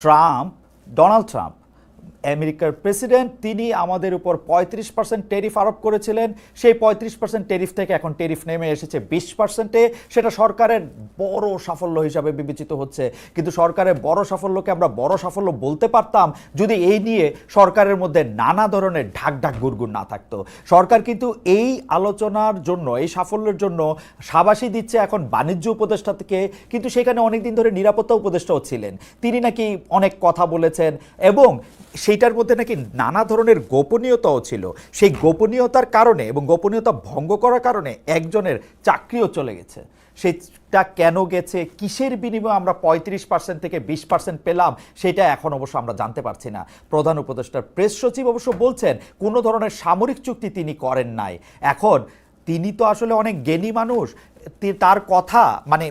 Trump, Donald Trump আমেরিকার president, তিনি আমাদের উপর 35% ট্যারিফ আরোপ করেছিলেন। সেই 35% ট্যারিফ থেকে এখন ট্যারিফ নেমে এসেছে 20%-এ। সেটা সরকারের বড় সাফল্য হিসাবে বিবেচিত হচ্ছে। কিন্তু সরকারের বড় সাফল্যকে আমরা বড় সাফল্য বলতে পারতাম যদি এই নিয়ে সরকারের মধ্যে নানা ধরনের ঢাক ঢাক গুড়গুড় না থাকতো। সরকার কিন্তু এই আলোচনার জন্য, এই সাফল্যের জন্য সাবাসী দিচ্ছে এখন বাণিজ্য উপদেষ্টা থেকে, কিন্তু সেখানে অনেকদিন ধরে নিরাপত্তা উপদেষ্টাও ছিলেন। তিনি নাকি অনেক কথা বলেছেন এবং সেইটার মধ্যে নাকি নানা ধরনের গোপনীয়তাও ছিল। সেই গোপনীয়তার কারণে এবং গোপনীয়তা ভঙ্গ করার কারণে একজনের চাকরিও চলে গেছে। সেটা কেন গেছে, কিসের বিনিময়ে আমরা 35% থেকে 20% পেলাম, সেটা এখন অবশ্য আমরা জানতে পারছি না। প্রধান উপদেষ্টার প্রেস সচিব অবশ্য বলছেন কোনো ধরনের সামরিক চুক্তি তিনি করেন নাই। এখন তিনি তো আসলে অনেক জ্ঞানী মানুষ, তার কথা মানে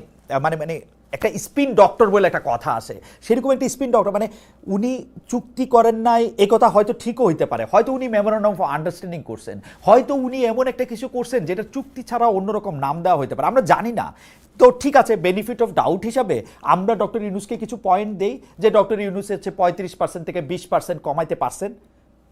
মানে মানে একটা স্পিন ডক্টর বলে একটা কথা আছে, সেরকম একটা স্পিন ডক্টর, মানে উনি চুক্তি করেন নাই এ কথা হয়তো ঠিকও হইতে পারে, হয়তো উনি মেমোরান্ডাম অফ আন্ডারস্ট্যান্ডিং করছেন, হয়তো উনি এমন একটা কিছু করছেন যেটা চুক্তি ছাড়া অন্যরকম নাম দেওয়া হইতে পারে, আমরা জানি না। তো ঠিক আছে, বেনিফিট অফ ডাউট হিসাবে আমরা ডক্টর ইউনূসকে কিছু পয়েন্ট দেই যে ডক্টর ইউনূস হচ্ছে 35% থেকে 20% কমাইতে পারছেন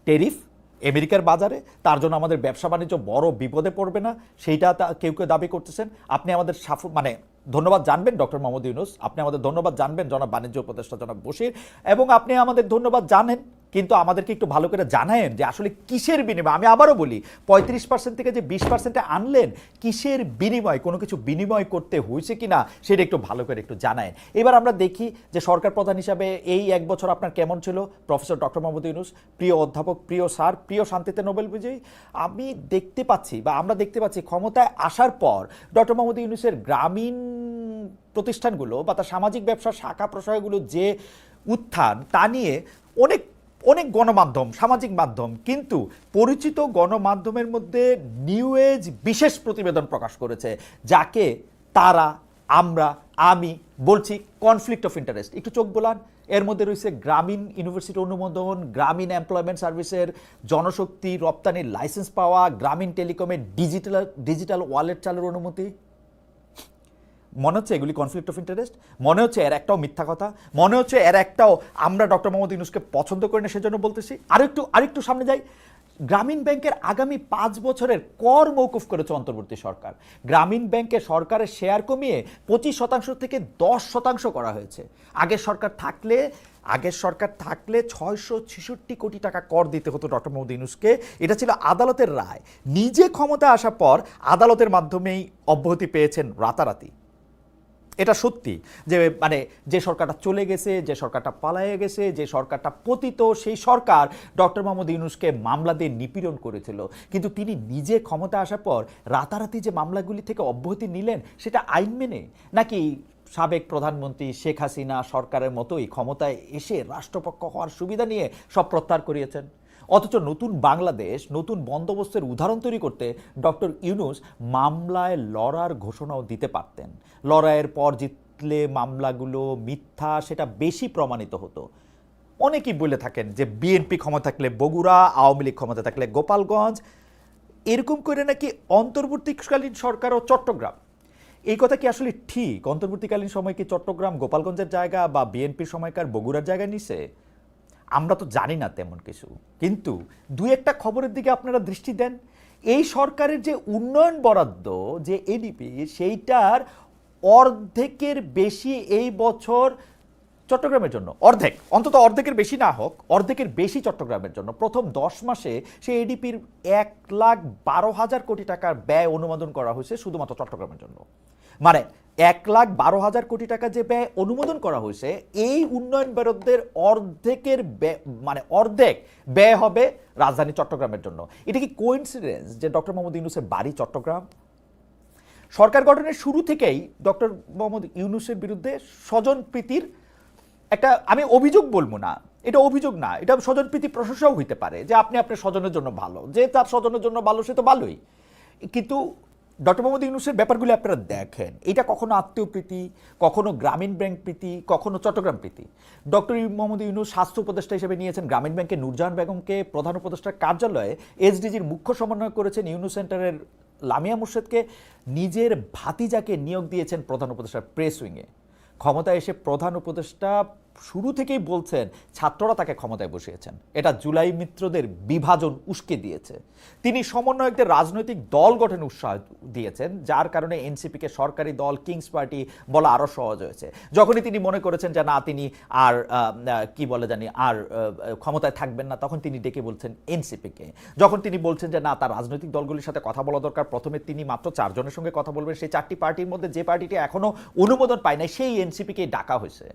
ট্যারিফ আমেরিকার বাজারে, তার জন্য আমাদের ব্যবসা বাণিজ্য বড় বিপদে পড়বে না, সেইটা কেউ কেউ দাবি করতেছেন। আপনি আমাদের মানে ধন্যবাদ জানবেন ডক্টর মোহাম্মদ ইউনূস, আপনি আমাদের ধন্যবাদ জানবেন জনাব বাণিজ্য উপদেষ্টা জনাব বশির, এবং আপনি আমাদের ধন্যবাদ জানেন, কিন্তু আমাদেরকে একটু ভালো করে জানায়েন যে আসলে কিসের বিনিময়। আমি আবারও বলি, 35% থেকে যে 20%-এ আনলেন, কিসের বিনিময়, কোনো কিছু বিনিময় করতে হয়েছে কিনা সেটা একটু ভালো করে একটু জানায়েন। এবার আমরা দেখি যে সরকার প্রধান হিসাবে এই 1 বছর আপনার কেমন ছিল প্রফেসর ডক্টর মোহাম্মদ ইউনূস, প্রিয় অধ্যাপক, প্রিয় স্যার, প্রিয় শান্তিতে নোবেল বিজয়ী। আমি দেখতে পাচ্ছি বা আমরা দেখতে পাচ্ছি ক্ষমতায় আসার পর ডক্টর মোহাম্মদ ইউনূসের গ্রামীণ প্রতিষ্ঠানগুলো বা তার সামাজিক ব্যবসার শাখা প্রশাখাগুলো যে উত্থান, তা নিয়ে অনেক অনেক গণমাধ্যম, সামাজিক মাধ্যম, কিন্তু পরিচিত গণমাধ্যমের মধ্যে নিউ এজ বিশেষ প্রতিবেদন প্রকাশ করেছে, যাকে তারা, আমরা, আমি বলছি কনফ্লিক্ট অফ ইন্টারেস্ট। একটু চোখ বোলান, এর মধ্যে রয়েছে গ্রামীণ ইউনিভার্সিটি অনুমোদন, গ্রামীণ এমপ্লয়মেন্ট সার্ভিসের জনশক্তি রপ্তানির লাইসেন্স পাওয়া, গ্রামীণ টেলিকমের ডিজিটাল ওয়ালেট চালুর অনুমতি। মনে হচ্ছে এগুলি কনফ্লিক্ট অফ ইন্টারেস্ট? মনে হচ্ছে এর একটাও মিথ্যা কথা? মনে হচ্ছে এর একটাও আমরা ডক্টর মোহাম্মদ ইউনূসকে পছন্দ করি না সেজন্য বলতেছি? আরেকটু সামনে যাই। গ্রামীণ ব্যাংকের আগামী 5 বছরের কর মৌকুফ করেছে অন্তর্বর্তী সরকার। গ্রামীণ ব্যাংকে সরকারের শেয়ার কমিয়ে 25% থেকে 10% করা হয়েছে। আগের সরকার থাকলে 666 কোটি টাকা কর দিতে হতো ডক্টর মোহাম্মদ ইউনূসকে। এটা ছিল আদালতের রায়। নিজে ক্ষমতায় আসার পর আদালতের মাধ্যমেই অব্যাহতি পেয়েছেন রাতারাতি। এটা সত্যি যে মানে যে সরকারটা চলে গেছে, যে সরকারটা পালায়ে গেছে, যে সরকারটা পতিত, সেই সরকার ডক্টর মোহাম্মদ ইউনূসকে মামলা দিয়ে নিপীড়ন করেছিল। কিন্তু তিনি নিজে ক্ষমতা আসার পর রাতারাতি যে মামলাগুলি থেকে অব্যাহতি নিলেন, সেটা আইন মেনে, নাকি সাবেক প্রধানমন্ত্রী শেখ হাসিনা সরকারের মতোই ক্ষমতায় এসে রাষ্ট্রপক্ষ হওয়ার সুবিধা নিয়ে সব প্রত্যাহার করিয়েছেন? অথচ নতুন বাংলাদেশ, নতুন বন্দোবস্তের উদাহরণ তৈরি করতে ডক্টর ইউনূস মামলায় লড়ার ঘোষণাও দিতে পারতেন। লড়াইয়ের পর জিতলে মামলাগুলো মিথ্যা, সেটা বেশি প্রমাণিত হতো। অনেকেই বলে থাকেন যে বিএনপি ক্ষমতা থাকলে বগুড়া, আওয়ামী লীগ ক্ষমতা থাকলে গোপালগঞ্জ, এরকম করে নাকি অন্তর্বর্তীকালীন সরকার ও চট্টগ্রাম। এই কথা কি আসলে ঠিক? অন্তর্বর্তীকালীন সময় কি চট্টগ্রাম গোপালগঞ্জের জায়গা বা বিএনপির সময়কার বগুড়ার জায়গা নিছে? আমরা তো জানি না তেমন কিছু, কিন্তু দুই একটা খবরের দিকে আপনারা দৃষ্টি দেন। এই সরকারের যে উন্নয়ন বরাদ্দ, যে এডিপি, সেইটার অর্ধেকের বেশি এই বছর চট্টগ্রামের জন্য। অন্তত অর্ধেকের বেশি না হোক, অর্ধেকের বেশি চট্টগ্রামের জন্য। প্রথম 10 মাসে সেই এডিপির 1,12,000 কোটি টাকার ব্যয় অনুমোদন করা হয়েছে শুধুমাত্র চট্টগ্রামের জন্য। মানে 1,12,000 কোটি টাকা যে ব্যয় অনুমোদন করা হয়েছে, এই উন্নয়ন বরাদ্দের অর্ধেকের অর্ধেক ব্যয় হবে রাজধানী চট্টগ্রামের জন্য। এটা কি কোইন্সিডেন্স যে ডক্টর মোহাম্মদ ইউনূসের বাড়ি চট্টগ্রাম? সরকার গঠনের শুরু থেকেই ডক্টর মোহাম্মদ ইউনূসের বিরুদ্ধে স্বজনপ্রীতির একটা, আমি অভিযোগ বলবো না, এটা অভিযোগ না, এটা স্বজনপ্রীতি প্রশংসাও হইতে পারে যে আপনি আপনার স্বজনের জন্য ভালো, যে তার স্বজনের জন্য ভালো সে তো ভালোই। কিন্তু ডক্টর মোহাম্মদ ইউনূসের ব্যাপারগুলো আপনারা দেখেন, এটা কখনো আত্মীয় প্রীতি, কখনো গ্রামীণ ব্যাংক প্রীতি, কখনো চট্টগ্রাম প্রীতি। ডক্টর মোহাম্মদ ইউনূস স্বাস্থ্য উপদেষ্টা হিসেবে নিয়েছেন গ্রামীণ ব্যাংকে নূরজাহান বেগমকে, প্রধান উপদেষ্টার কার্যালয়ে এসডিজির মুখ্য সমন্বয় করেছেন ইউনূস সেন্টারের লামিয়া মুর্শেদকে, নিজের ভাতিজাকে নিয়োগ দিয়েছেন প্রধান উপদেষ্টার প্রেস উইংয়ে। ক্ষমতায় এসে প্রধান উপদেষ্টা শুরু থেকেই বলছেন ছাত্ররা তাকে ক্ষমতায় বসিয়েছেন, এটা জুলাই মিত্রদের বিভাজন উস্কে দিয়েছে। তিনি সমন্বয়কদের রাজনৈতিক দল গঠনে উৎসাহ দিয়েছেন, যার কারণে এনসিপিকে সরকারি দল কিংস পার্টি বলা আরও সহজ হয়েছে। যখনই তিনি মনে করেছেন যে না তিনি আর কি বলে জানি আর ক্ষমতায় থাকবেন না, তখন তিনি ডেকে বলছেন এনসিপিকে। যখন তিনি বলছেন যে না তার রাজনৈতিক দলগুলির সাথে কথা বলা দরকার, প্রথমে তিনি মাত্র 4 জনের সঙ্গে কথা বলবেন, সেই 4টি পার্টির মধ্যে যে পার্টিটি এখনো অনুমোদন পায় নাই সেই এনসিপিকে ডাকা হয়েছে।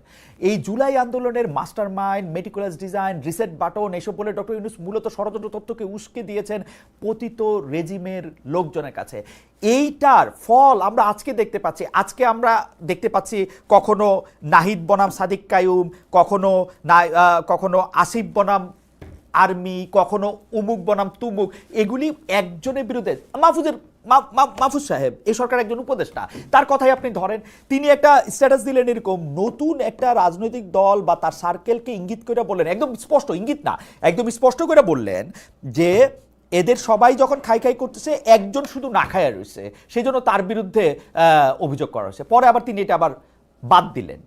এই জুলাই আন্দোলনের master mind, meticulous design, reset button এসব বলে ডক্টর ইউনূস মূলত ষড়যন্ত্র তত্ত্বকে উস্কে দিয়েছেন পতিত রেজিমের লোকজনের কাছে। এইটার ফল আমরা আজকে দেখতে পাচ্ছি। আজকে আমরা দেখতে পাচ্ছি কখনো নাহিদ বনাম সাদিক কায়ুম, কখনো আসিফ বনাম আর্মি, কখনো উমুক বনাম তুমুক, এগুলি একজনের বিরুদ্ধে। মাহফুজ সাহেব এই সরকার একজন উপদেষ্টা, তার কথাই আপনি ধরেন, তিনি একটা স্ট্যাটাস দিলেন এরকম, নতুন একটা রাজনৈতিক দল বা তার সার্কেলকে ইঙ্গিত করে বললেন, একদম স্পষ্ট, ইঙ্গিত না একদম স্পষ্ট করে বললেন যে এদের সবাই যখন খাই খাই করতেছে একজন শুধু না খায়া রয়েছে, সেই জন্য তার বিরুদ্ধে অভিযোগ করা হয়েছে। পরে আবার তিনি এটা আবার বাদ দিলেন।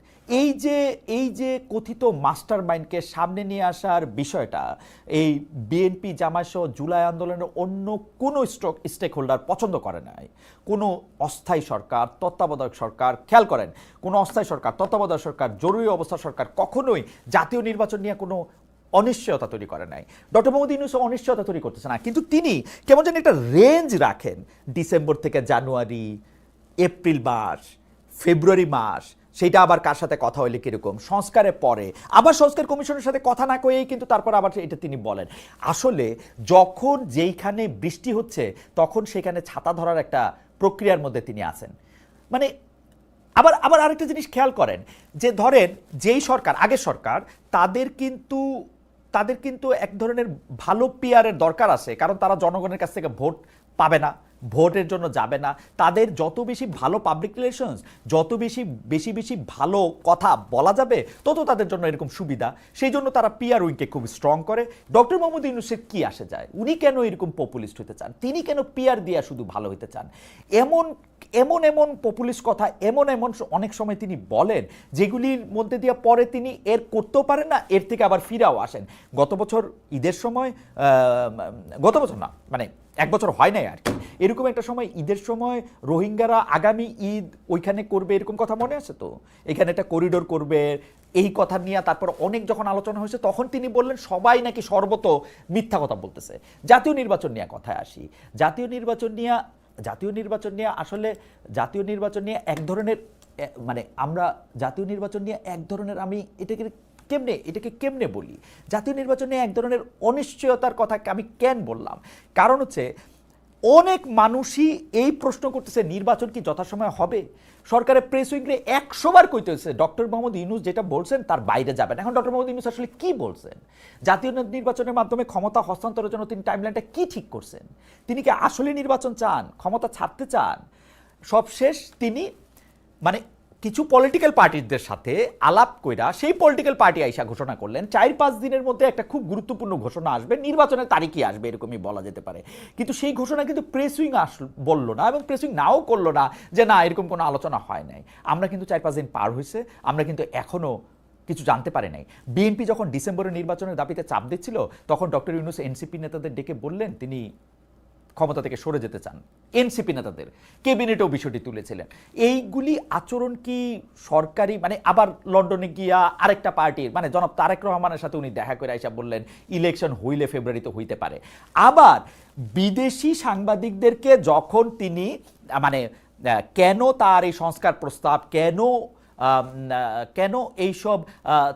এই যে কথিত মাস্টার মাইন্ডকে সামনে নিয়ে আসার বিষয়টা এই বিএনপি জামায়াত সহ জুলাই আন্দোলনের অন্য কোনো স্টেক হোল্ডার পছন্দ করে নাই। কোনো অস্থায়ী সরকার, তত্ত্বাবধায়ক সরকার, খেয়াল করেন, কোনো অস্থায়ী সরকার, তত্ত্বাবধায়ক সরকার, জরুরি অবস্থা সরকার কখনোই জাতীয় নির্বাচন নিয়ে কোনো অনিশ্চয়তা তৈরি করে নাই। ডক্টর মোহাম্মদ ইউনূস অনিশ্চয়তা তৈরি করতেছে না, কিন্তু তিনি কেমন যেন একটা রেঞ্জ রাখেন, ডিসেম্বর থেকে জানুয়ারি, এপ্রিল মাস, ফেব্রুয়ারি মাস, সেটা আবার কার সাথে কথা হইলে কিরকম, সংস্কারের পরে আবার সংস্কার কমিশনের সাথে কথা না কয়েই কিন্তু তারপর আবার এটা তিনি বলেন। আসলে যখন যেইখানে বৃষ্টি হচ্ছে তখন সেখানে ছাতা ধরার একটা প্রক্রিয়ার মধ্যে তিনি আছেন। মানে আবার আরেকটা জিনিস খেয়াল করেন যে ধরেন যেই সরকার, আগের সরকার, তাদের কিন্তু এক ধরনের ভালো পিয়ারের দরকার আছে, কারণ তারা জনগণের কাছ থেকে ভোট পাবে না, ভোটের জন্য যাবে না। তাদের যত বেশি ভালো পাবলিক রিলেশনস, যত বেশি ভালো কথা বলা যাবে, তত তাদের জন্য এরকম সুবিধা। সেই জন্য তারা পিআর উইংকে খুব স্ট্রং করে। ডক্টর মোহাম্মদ ইউনূসের কি আসে যায়, উনি কেন এরকম পপুলিস্ট হতে চান, তিনি কেন পিআর দিয়া শুধু ভালো হতে চান? এমন পপুলিস্ট কথা এমন অনেক সময় তিনি বলেন যেগুলির মধ্যে দিয়ে পরে তিনি এর করতেও পারেন না, এর থেকে আবার ফিরাও আসেন। গত বছর ঈদের সময়, গত বছর না মানে 1 বছর হয় নাই আর কি, এরকম একটা সময় ঈদের সময় রোহিঙ্গারা আগামী ঈদ ওইখানে করবে এরকম কথা মনে আছে তো, এখানে একটা করিডোর করবে এই কথা নিয়ে তারপর অনেক যখন আলোচনা হয়েছে তখন তিনি বললেন সবাই নাকি সর্বত মিথ্যা কথা বলতেছে। জাতীয় নির্বাচন নিয়ে কথায় আসি, জাতীয় নির্বাচন নিয়ে আসলে জাতীয় নির্বাচন নিয়ে এক ধরনের মানে আমরা জাতীয় নির্বাচন নিয়ে এক ধরনের আমি এটাকে কেমনে বলি, জাতীয় নির্বাচন নিয়ে এক ধরনের অনিশ্চয়তার কথা আমি কেন বললাম, কারণ হচ্ছে অনেক মানুষই এই প্রশ্ন করতেছে নির্বাচন কি যথাসময়ে হবে। সরকারের প্রেস উইংয়ে 100 বার কইতে হয়েছে ডক্টর মোহাম্মদ ইউনূস যেটা বলছেন তার বাইরে যাবেন। এখন ডক্টর মোহাম্মদ ইউনূস আসলে কি বলছেন, জাতীয় নির্বাচনের মাধ্যমে ক্ষমতা হস্তান্তরের জন্য তিনি টাইমলাইনটা কি ঠিক করছেন, তিনি কি আসলে নির্বাচন চান, ক্ষমতা ছাড়তে চান? সবশেষ তিনি মানে কিছু পলিটিক্যাল পার্টিদের সাথে আলাপ কইরা সেই পলিটিক্যাল পার্টি আইসা ঘোষণা করলেন 4-5 দিনের মধ্যে একটা খুব গুরুত্বপূর্ণ ঘোষণা আসবে, নির্বাচনের তারিখই আসবে, এরকমই বলা যেতে পারে। কিন্তু সেই ঘোষণা কিন্তু প্রেস উইং বললো না, এবং প্রেস উইং নাও করলো না যে না এরকম কোনো আলোচনা হয় নাই। আমরা কিন্তু 4-5 দিন পার হয়েছে, আমরা কিন্তু এখনো কিছু জানতে পারে নাই। বিএনপি যখন ডিসেম্বরের নির্বাচনের দাবিতে চাপ দিচ্ছিল তখন ডক্টর ইউনূস এনসিপি নেতাদের ডেকে বললেন তিনি ক্ষমতা থেকে সরে যেতে চান। এনসিপি নেতাদের ক্যাবিনেটেও বিষয়টি তুলেছিলেন। এইগুলি আচরণ কি সরকারি, মানে আবার লন্ডনে গিয়া আরেকটা পার্টির মানে জনাব তারেক রহমানের সাথে উনি দেখা করে আইসা বললেন ইলেকশন হইলে ফেব্রুয়ারিতে হইতে পারে। আবার বিদেশি সাংবাদিকদেরকে যখন তিনি মানে কেন তার এই সংস্কার প্রস্তাব, কেন এইসব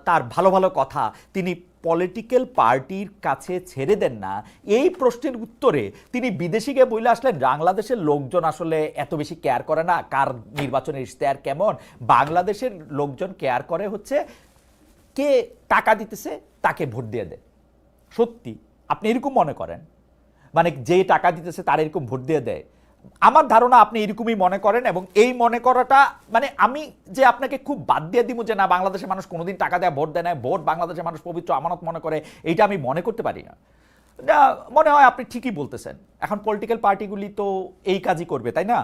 তার ভালো ভালো কথা তিনি পলিটিক্যাল পার্টির কাছে ছেড়ে দেন না, এই প্রশ্নের উত্তরে তিনি বিদেশিকে বলে আসলেন বাংলাদেশের লোকজন আসলে এত বেশি কেয়ার করে না কার নির্বাচনের ইশতেহার কেমন, বাংলাদেশের লোকজন কেয়ার করে হচ্ছে কে টাকা দিতেছে তাকে ভোট দিয়ে দেয়। সত্যি আপনি এরকম মনে করেন, মানে যে টাকা দিতেছে তার এরকম ভোট দিয়ে দেয়? আমার ধারণা আপনি এরকমই মনে করেন, এবং এই মনে করাটা মানে আমি যে আপনাকে খুব বাদ দিয়ে দিব যে না বাংলাদেশের মানুষ কোনোদিন টাকা দেয় ভোট দেয় না, ভোট বাংলাদেশের মানুষ পবিত্র আমানত মনে করে, এইটা আমি মনে করতে পারি না। মনে হয় আপনি ঠিকই বলতেছেন। এখন পলিটিক্যাল পার্টিগুলি তো এই কাজই করবে, তাই না?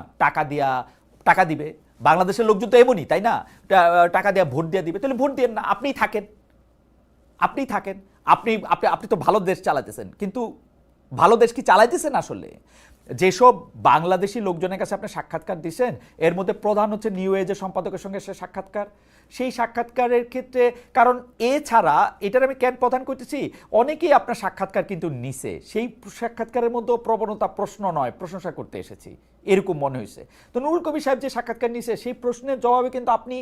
টাকা দিবে, বাংলাদেশের লোকজন তো এমনই, তাই না? টাকা দিয়ে ভোট দিয়ে দিবে, তাহলে ভোট দিয়ে না, আপনিই থাকেন, আপনিই থাকেন। আপনি আপনি আপনি তো ভালো দেশ চালাতেছেন, কিন্তু ভালো দেশ কি চালাইতেছেন আসলে? যেসব বাংলাদেশি লোকজনের কাছে আপনি সাক্ষাৎকার দিচ্ছেন, এর মধ্যে প্রধান হচ্ছে নিউ এজের সম্পাদকের সঙ্গে সে সাক্ষাৎকার। সেই সাক্ষাৎকারের ক্ষেত্রে, কারণ এছাড়া এটার আমি কেন প্রধান করতেছি, অনেকেই আপনার সাক্ষাৎকার কিন্তু নিছে, সেই সাক্ষাৎকারের মধ্যেও প্রবণতা প্রশ্ন নয়, প্রশংসা করতে এসেছি, এরকম মনে হয়েছে। তো নুরুল কবির সাহেব যে সাক্ষাৎকার নিছে, সেই প্রশ্নের জবাবে কিন্তু আপনি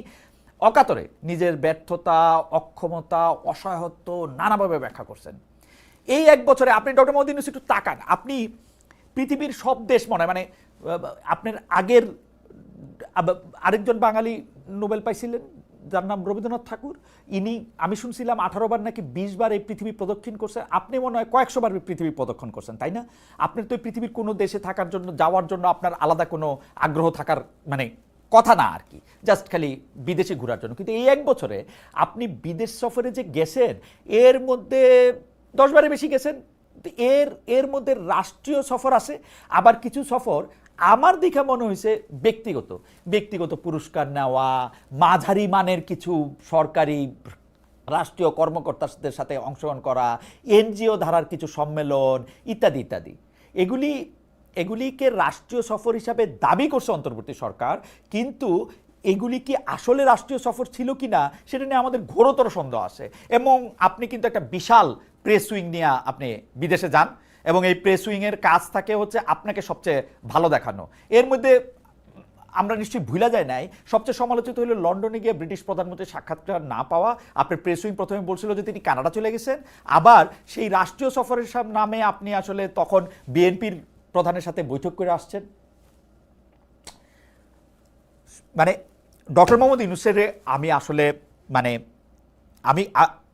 অকাতরে নিজের ব্যর্থতা, অক্ষমতা, অসহায়ত্ব নানাভাবে ব্যাখ্যা করছেন। এই এক বছরে আপনি ডক্টর মোহাম্মদ ইউনূস একটু তাকান, আপনি পৃথিবীর সব দেশ মানে আপনার আগের আরেকজন বাঙালি নোবেল পাইছিলেন যার নাম রবীন্দ্রনাথ ঠাকুর, ইনি আমি শুনছিলাম 18 বার নাকি 20 বার এই পৃথিবী প্রদক্ষিণ করছেন। আপনি মনে হয় কয়েকশো বার পৃথিবী প্রদক্ষিণ করছেন, তাই না? আপনার তো পৃথিবীর কোনো দেশে থাকার জন্য, যাওয়ার জন্য আপনার আলাদা কোনো আগ্রহ থাকার মানে কথা না আর কি, জাস্ট খালি বিদেশে ঘোরার জন্য। কিন্তু এই এক বছরে আপনি বিদেশ সফরে যে গেছেন, এর মধ্যে 10 বারের বেশি গেছেন। এর মধ্যে রাষ্ট্রীয় সফর আছে, আবার কিছু সফর আমার দেখে মনে হয়েছে ব্যক্তিগত পুরস্কার নেওয়া, মাঝারি মানের কিছু সরকারি রাষ্ট্রীয় কর্মকর্তাদের সাথে অংশগ্রহণ করা, এনজিও ধারার কিছু সম্মেলন ইত্যাদি ইত্যাদি। এগুলিকে রাষ্ট্রীয় সফর হিসাবে দাবি করছে অন্তর্বর্তী সরকার, কিন্তু এগুলি কি আসলে রাষ্ট্রীয় সফর ছিল কিনা সেটা নিয়ে আমাদের ঘোরতর সন্দেহ আছে। এবং আপনি কিন্তু একটা বিশাল প্রেস উইং নিয়ে আপনি বিদেশে যান, এবং এই প্রেস উইংয়ের কাজ থাকে হচ্ছে আপনাকে সবচেয়ে ভালো দেখানো। এর মধ্যে আমরা নিশ্চয়ই ভুলা যায় নাই, সবচেয়ে সমালোচিত হলো লন্ডনে গিয়ে ব্রিটিশ প্রধানমন্ত্রীর সাক্ষাৎকার না পাওয়া। আপনার প্রেস উইং প্রথমে বলছিল যে তিনি কানাডা চলে গেছেন, আবার সেই রাষ্ট্রীয় সফরের নামে আপনি আসলে তখন বিএনপির প্রধানের সাথে বৈঠক করে আসছেন। মানে ডক্টর মোহাম্মদ ইউনূসের আমি আসলে মানে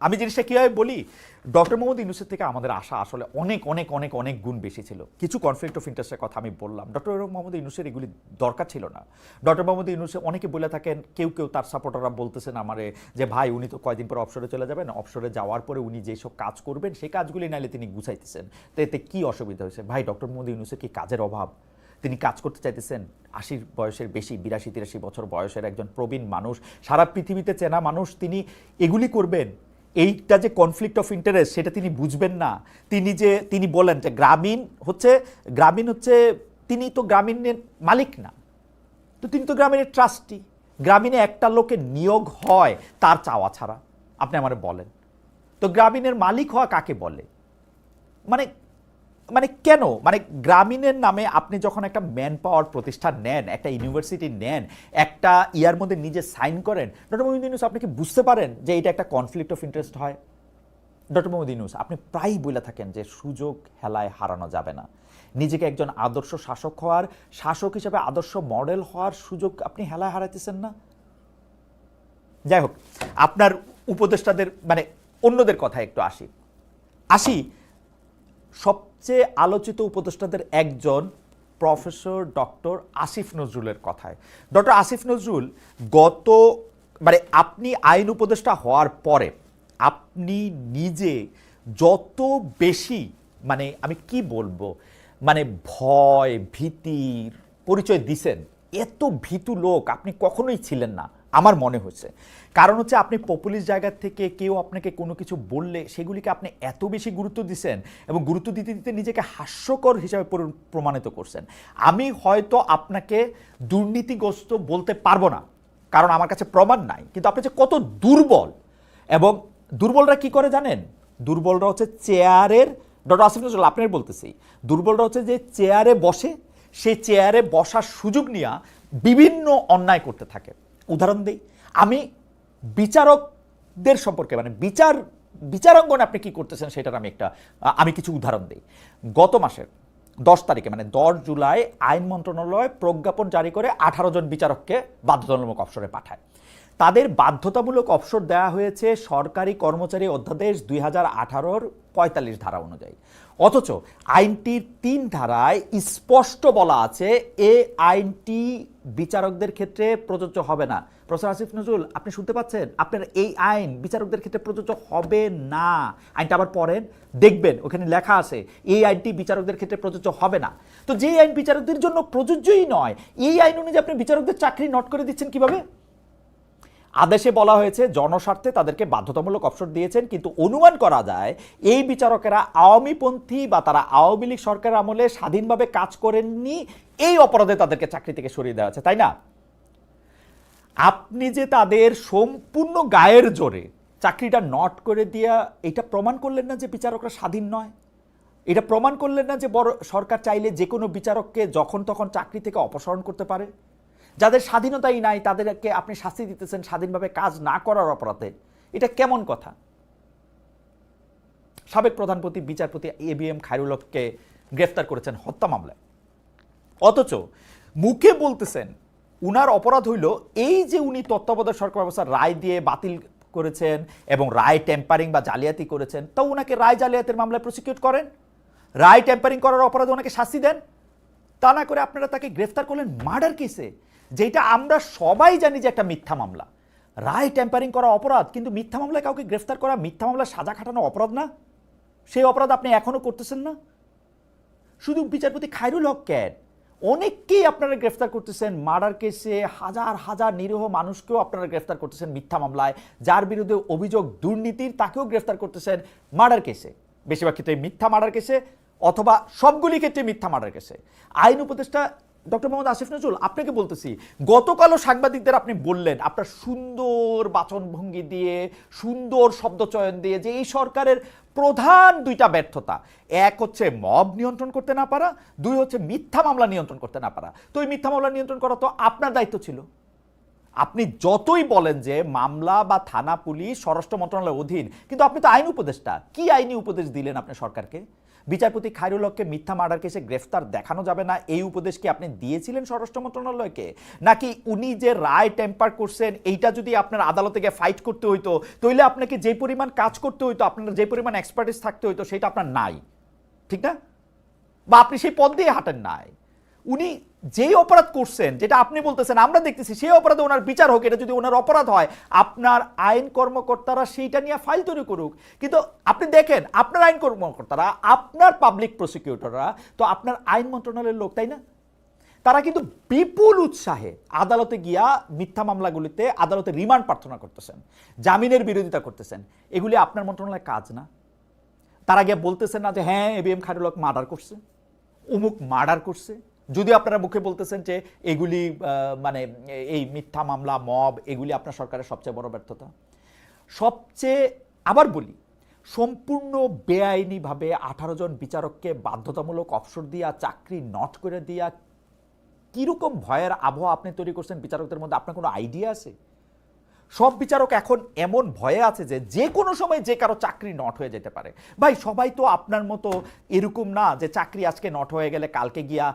আমি জিনিসটা কীভাবে বলি, ডক্টর মোহাম্মদ ইউনূসের থেকে আমাদের আশা আসলে অনেক অনেক অনেক অনেক গুণ বেশি ছিল। কিছু কনফ্লিক্ট অফ ইন্টারেস্টের কথা আমি বললাম, ডক্টর মোহাম্মদ ইউনূসের এগুলি দরকার ছিল না। ডক্টর মোহাম্মদ ইউনূস অনেকে বলে থাকেন, কেউ তার সাপোর্টাররা বলতেছেন আমারে যে ভাই উনি তো কয়দিন পর অবসরে চলে যাবেন, অবসরে যাওয়ার পরে উনি যেসব কাজ করবেন সেই কাজগুলি নাইলে তিনি গুছাইতেছেন, তো এতে কী অসুবিধা হয়েছে? ভাই ডক্টর মোহাম্মদ ইউনূসের কি কাজের অভাব? তিনি কাজ করতে চাইতেছেন। 80 বয়সের বেশি, 82-83 বছর বয়সের একজন প্রবীণ মানুষ, সারা পৃথিবীতে চেনা মানুষ, তিনি এগুলি করবেন? এইটা যে কনফ্লিক্ট অফ ইন্টারেস্ট সেটা তিনি বুঝবেন না। তিনি বলেন যে গ্রামীণ হচ্ছে তিনি তো গ্রামীণের মালিক না, তো তিনি তো গ্রামীণের ট্রাস্টি। গ্রামীণে একটা লোকের নিয়োগ হয় তার চাওয়া ছাড়া, আপনি আমারে বলেন তো গ্রামীণের মালিক হওয়া কাকে বলে? মানে কেন? মানে গ্রামীণের নামে আপনি যখন একটা ম্যান পাওয়ার প্রতিষ্ঠান নেন, একটা ইউনিভার্সিটি নেন, একটা ইয়ার মধ্যে নিজে সাইন করেন, ডক্টর মোহাম্মদ ইউনূস আপনি কি বুঝতে পারেন যে এটা একটা কনফ্লিক্ট অফ ইন্টারেস্ট হয়? ডক্টর মোহাম্মদ ইউনূস আপনি প্রায়ই বলে থাকেন যে সুযোগ হেলায় হারানো যাবে না। নিজেকে একজন আদর্শ শাসক হওয়ার, শাসক হিসেবে আদর্শ মডেল হওয়ার সুযোগ আপনি হেলায় হারাইতেছেন না। যাই হোক, আপনার উপদেষ্টাদের মানে অন্যদের কথা একটু আসি সবচেয়ে আলোচিত উপদেষ্টাদের একজন প্রফেসর ডক্টর আসিফ নজরুলের কথায়। ডক্টর আসিফ নজরুল আপনি আইন উপদেষ্টা হওয়ার পরে আপনি নিজে যত বেশি আমি কি বলবো ভয় ভীতির পরিচয় দিছেন, এত ভীতু লোক আপনি কখনোই ছিলেন না আমার মনে হচ্ছে। কারণ হচ্ছে আপনি পপুলিস্ট জায়গা থেকে কেউ আপনাকে কোনো কিছু বললে সেগুলিকে আপনি এত বেশি গুরুত্ব দিচ্ছেন, এবং গুরুত্ব দিতে দিতে নিজেকে হাস্যকর হিসাবে প্রমাণিত করছেন। আমি হয়তো আপনাকে দুর্নীতিগ্রস্ত বলতে পারবো না, কারণ আমার কাছে প্রমাণ নাই, কিন্তু আপনি যে কত দুর্বল, এবং দুর্বলরা কি করে জানেন? দুর্বলরা হচ্ছে চেয়ারের, ডক্টর আসিফ নজরুল আপনার বলতেছি, দুর্বলরা হচ্ছে যে চেয়ারে বসে, সেই চেয়ারে বসার সুযোগ নিয়ে বিভিন্ন অন্যায় করতে থাকে। উদাহরণ দিই, আমি বিচারকদের সম্পর্কে বিচারাঙ্গনে আপনি কি করতেছেন সেটার আমি কিছু উদাহরণ দিই। গত মাসের 10 তারিখে 10 জুলাই আইন মন্ত্রণালয় প্রজ্ঞাপন জারি করে 18 জন বিচারককে বাধ্যতামূলক অবসরে পাঠায়। তাদের বাধ্যতামূলক অবসর দেওয়া হয়েছে সরকারি কর্মচারী অধ্যাদেশ 2018-র 45 ধারা অনুযায়ী। অথচ আইনটির 3 ধারায় স্পষ্ট বলা আছে এ আইনটি বিচারকদের ক্ষেত্রে প্রযোজ্য হবে না। প্রফেসর আসিফ নজরুল, আপনি শুনতে পাচ্ছেন? আপনার এই আইন বিচারকদের ক্ষেত্রে প্রযোজ্য হবে না। আইনটা আবার পড়েন, দেখবেন ওখানে লেখা আছে এই আইনটি বিচারকদের ক্ষেত্রে প্রযোজ্য হবে না। তো যেই আইন বিচারকদের জন্য প্রযোজ্যই নয়, এই আইন অনুযায়ী আপনি বিচারকদের চাকরি নট করে দিচ্ছেন কিভাবে? আদেশে বলা হয়েছে জনস্বার্থে তাদেরকে বাধ্যতামূলক অবসর দিয়েছেন, কিন্তু অনুমান করা যায় এই বিচারকেরা আওয়ামীপন্থী বা তারা আওয়ামী লীগ সরকার আমলে স্বাধীনভাবে কাজ করেননি, এই অপরাধে তাদেরকে চাকরি থেকে সরিয়ে দেওয়া আছে, তাই না? আপনি যে তাদের সম্পূর্ণ গায়ের জোরে চাকরিটা নট করে দিয়া এটা প্রমাণ করলেন না যে বিচারকরা স্বাধীন নয়? এটা প্রমাণ করলেন না যে বড় সরকার চাইলে যে কোনো বিচারককে যখন তখন চাকরি থেকে অপসারণ করতে পারে? যাদের স্বাধীনতাই নাই তাদেরকে আপনি শাস্তি দিতেছেন স্বাধীনভাবে কাজ না করার অপরাধে। এটা কেমন কথা? সাবেক প্রধানপতি বিচারপতি ABM খায়রুল হককে গ্রেফতার করেছেন হত্যা মামলায়, অথচ মুখে বলতেছেন উনার অপরাধ হইল এই যে উনি তত্ত্বাবধায়ক সরকার ব্যবস্থার রায় দিয়ে বাতিল করেছেন এবং রায় টেম্পারিং বা জালিয়াতি করেছেন, তো উনাকে রায় জালিয়াতির মামলায় প্রসিকিউট করেন, রায় টেম্পারিং করার অপরাধে ওনাকে শাস্তি দেন। তা না করে আপনারা তাকে গ্রেফতার করলেন মার্ডার কেসে, যেটা আমরা সবাই জানি যে একটা মিথ্যা মামলা। রায় টেম্পারিং করা অপরাধ, কিন্তু মিথ্যা মামলায় কাউকে গ্রেফতার করা, মিথ্যা মামলায় সাজা খাটানো অপরাধ না? সেই অপরাধ আপনি এখনো করতেছেন না। শুধু বিচারপতি খায়রুল হক কেন, অনেককেই আপনারা গ্রেফতার করতেছেন মার্ডার কেসে, হাজার হাজার নিরীহ মানুষকেও আপনারা গ্রেফতার করতেছেন মিথ্যা মামলায়, যার বিরুদ্ধে অভিযোগ দুর্নীতির তাকেও গ্রেফতার করতেছেন মার্ডার কেসে, বেশিরভাগ ক্ষেত্রে মিথ্যা মার্ডার কেসে অথবা সবগুলি ক্ষেত্রে মিথ্যা মার্ডার কেসে। আইন উপদেষ্টা ডক্টর মোহাম্মদ আসিফ নজরুল, আপনাকে বলতেছি, গতকালও সাংবাদিকদের আপনি বললেন আপনার সুন্দর বাচনভঙ্গি দিয়ে, সুন্দর শব্দচয়ন দিয়ে, যে এই সরকারের প্রধান দুইটা ব্যর্থতা, এক হচ্ছে মব নিয়ন্ত্রণ করতে না পারা, দুই হচ্ছে মিথ্যা মামলা নিয়ন্ত্রণ করতে না পারা। তো এই মিথ্যা মামলা নিয়ন্ত্রণ করা তো আপনার দায়িত্ব ছিল। আপনি যতই বলেন যে মামলা বা থানা পুলিশ স্বরাষ্ট্র মন্ত্রণালয়ের অধীন, কিন্তু আপনি তো আইন উপদেষ্টা। কি আইনি উপদেশ দিলেন আপনি সরকারকে? বিচারপতি খায়রুল হককে মিথ্যা মার্ডার কেসে গ্রেফতার দেখানো যাবে না, এই উপদেশ কি আপনি দিয়েছিলেন স্বরাষ্ট্র মন্ত্রণালয়কে? নাকি উনি যে রায় টেম্পার করছেন এইটা যদি আপনার আদালতে গিয়ে ফাইট করতে হইতো, তাহলে আপনাকে যে পরিমাণ কাজ করতে হইতো, আপনার যে পরিমাণ এক্সপার্টিস থাকতে হইতো, সেটা আপনার নাই, ঠিক না? বা আপনি সেই পথ দিয়ে হাঁটেন নাই। উনি যেই অপরাধ করছেন, যেটা আপনি বলতেছেন আমরা দেখতেছি, সেই অপরাধে ওনার বিচার হোক। এটা যদি ওনার অপরাধ হয়, আপনার আইন কর্মকর্তারা সেইটা নিয়ে ফাইল তৈরি করুক। কিন্তু আপনি দেখেন আপনার আইন কর্মকর্তারা, আপনার পাবলিক প্রসিকিউটররা তো আপনার আইন মন্ত্রণালয়ের লোক, তাই না? তারা কিন্তু বিপুল উৎসাহে আদালতে গিয়া মিথ্যা মামলাগুলিতে আদালতে রিমান্ড প্রার্থনা করতেছেন, জামিনের বিরোধিতা করতেছেন। এগুলি আপনার মন্ত্রণালয়ের কাজ না? তারা গিয়ে বলতেছেন না যে হ্যাঁ ABM খায়রুল হক মার্ডার করছে, অমুক মার্ডার করছে? যদি আপনারা মুখে বলতেছেন যে এগুলি মানে এই মিথ্যা মামলা, মব, এগুলি আপনার সরকারের সবচেয়ে বড় ব্যর্থতা। সবচেয়ে আবার বলি, সম্পূর্ণ বেআইনিভাবে 18 জন বিচারককে বাধ্যতামূলক অবসর দিয়া, চাকরি নট করে দিয়া, কিরকম ভয়ের আবহাওয়া আপনি তৈরি করছেন বিচারকদের মধ্যে, আপনার কোনো আইডিয়া আছে? সব বিচারক এখন এমন ভয়ে আছে যে যে কোনো সময় যে কারো চাকরি নট হয়ে যেতে পারে। ভাই, সবাই তো আপনার মতো এরকম না যে চাকরি আজকে নট হয়ে গেলে কালকে গিয়া